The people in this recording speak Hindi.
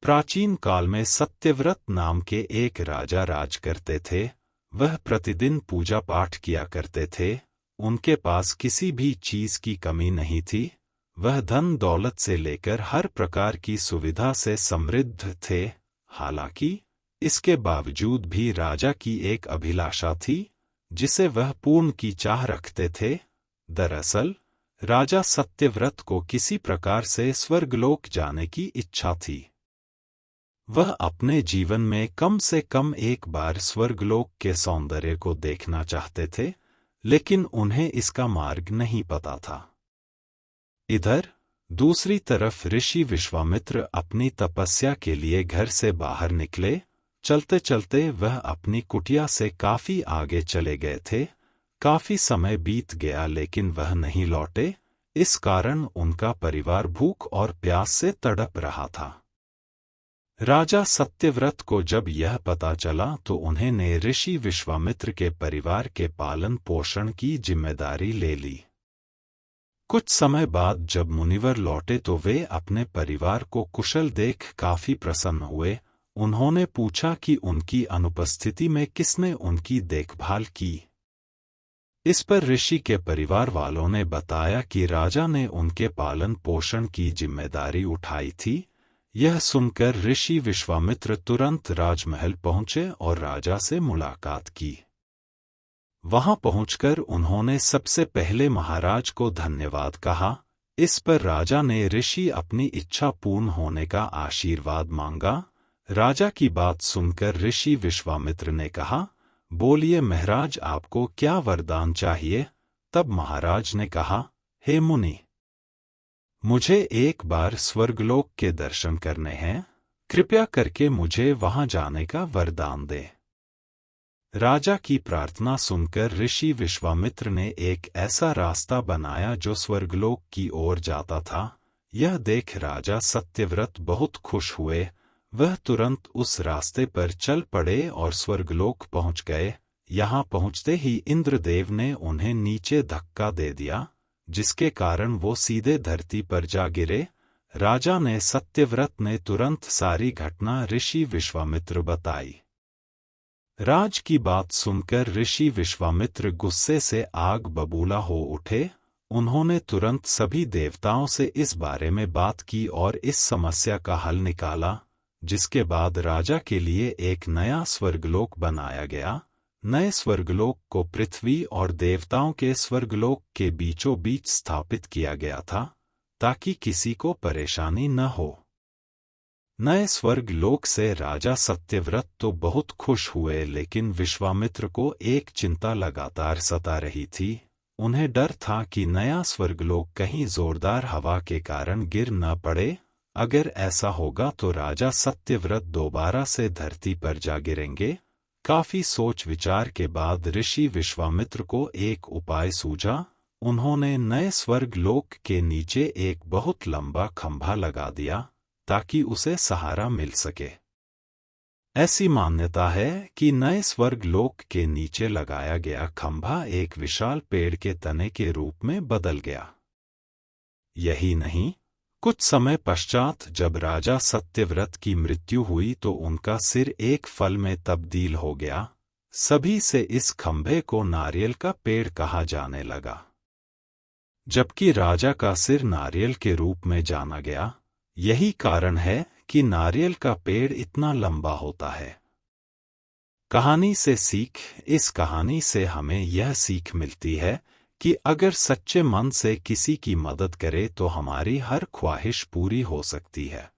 प्राचीन काल में सत्यव्रत नाम के एक राजा राज करते थे। वह प्रतिदिन पूजा पाठ किया करते थे। उनके पास किसी भी चीज की कमी नहीं थी। वह धन दौलत से लेकर हर प्रकार की सुविधा से समृद्ध थे। हालांकि इसके बावजूद भी राजा की एक अभिलाषा थी जिसे वह पूर्ण की चाह रखते थे। दरअसल राजा सत्यव्रत को किसी प्रकार से स्वर्गलोक जाने की इच्छा थी। वह अपने जीवन में कम से कम एक बार स्वर्गलोक के सौंदर्य को देखना चाहते थे, लेकिन उन्हें इसका मार्ग नहीं पता था। इधर दूसरी तरफ ऋषि विश्वामित्र अपनी तपस्या के लिए घर से बाहर निकले। चलते चलते वह अपनी कुटिया से काफी आगे चले गए थे। काफी समय बीत गया लेकिन वह नहीं लौटे। इस कारण उनका परिवार भूख और प्यास से तड़प रहा था। राजा सत्यव्रत को जब यह पता चला तो उन्होंने ऋषि विश्वामित्र के परिवार के पालन पोषण की जिम्मेदारी ले ली। कुछ समय बाद जब मुनिवर लौटे तो वे अपने परिवार को कुशल देख काफी प्रसन्न हुए। उन्होंने पूछा कि उनकी अनुपस्थिति में किसने उनकी देखभाल की। इस पर ऋषि के परिवार वालों ने बताया कि राजा ने उनके पालन पोषण की जिम्मेदारी उठाई थी। यह सुनकर ऋषि विश्वामित्र तुरंत राजमहल पहुंचे और राजा से मुलाकात की। वहां पहुंचकर उन्होंने सबसे पहले महाराज को धन्यवाद कहा। इस पर राजा ने ऋषि अपनी इच्छा पूर्ण होने का आशीर्वाद मांगा। राजा की बात सुनकर ऋषि विश्वामित्र ने कहा, बोलिए महाराज, आपको क्या वरदान चाहिए। तब महाराज ने कहा, हे मुनि, मुझे एक बार स्वर्गलोक के दर्शन करने हैं। कृपया करके मुझे वहां जाने का वरदान दे। राजा की प्रार्थना सुनकर ऋषि विश्वामित्र ने एक ऐसा रास्ता बनाया जो स्वर्गलोक की ओर जाता था। यह देख राजा सत्यव्रत बहुत खुश हुए। वह तुरंत उस रास्ते पर चल पड़े और स्वर्गलोक पहुंच गए। यहाँ पहुंचते ही इंद्रदेव ने उन्हें नीचे धक्का दे दिया, जिसके कारण वो सीधे धरती पर जा गिरे। राजा ने सत्यव्रत ने तुरंत सारी घटना ऋषि विश्वामित्र बताई। राज की बात सुनकर ऋषि विश्वामित्र गुस्से से आग बबूला हो उठे। उन्होंने तुरंत सभी देवताओं से इस बारे में बात की और इस समस्या का हल निकाला, जिसके बाद राजा के लिए एक नया स्वर्गलोक बनाया गया। नए स्वर्गलोक को पृथ्वी और देवताओं के स्वर्गलोक के बीचों बीच स्थापित किया गया था, ताकि किसी को परेशानी न हो। नए स्वर्गलोक से राजा सत्यव्रत तो बहुत खुश हुए, लेकिन विश्वामित्र को एक चिंता लगातार सता रही थी। उन्हें डर था कि नया स्वर्गलोक कहीं जोरदार हवा के कारण गिर न पड़े। अगर ऐसा होगा तो राजा सत्यव्रत दोबारा से धरती पर जा गिरेंगे। काफी सोच विचार के बाद ऋषि विश्वामित्र को एक उपाय सूझा। उन्होंने नए स्वर्गलोक के नीचे एक बहुत लंबा खंभा लगा दिया, ताकि उसे सहारा मिल सके। ऐसी मान्यता है कि नए स्वर्गलोक के नीचे लगाया गया खंभा एक विशाल पेड़ के तने के रूप में बदल गया। यही नहीं, कुछ समय पश्चात जब राजा सत्यव्रत की मृत्यु हुई तो उनका सिर एक फल में तब्दील हो गया। सभी से इस खंभे को नारियल का पेड़ कहा जाने लगा। जबकि राजा का सिर नारियल के रूप में जाना गया। यही कारण है कि नारियल का पेड़ इतना लंबा होता है। कहानी से सीख। इस कहानी से हमें यह सीख मिलती है कि अगर सच्चे मन से किसी की मदद करे तो हमारी हर ख्वाहिश पूरी हो सकती है।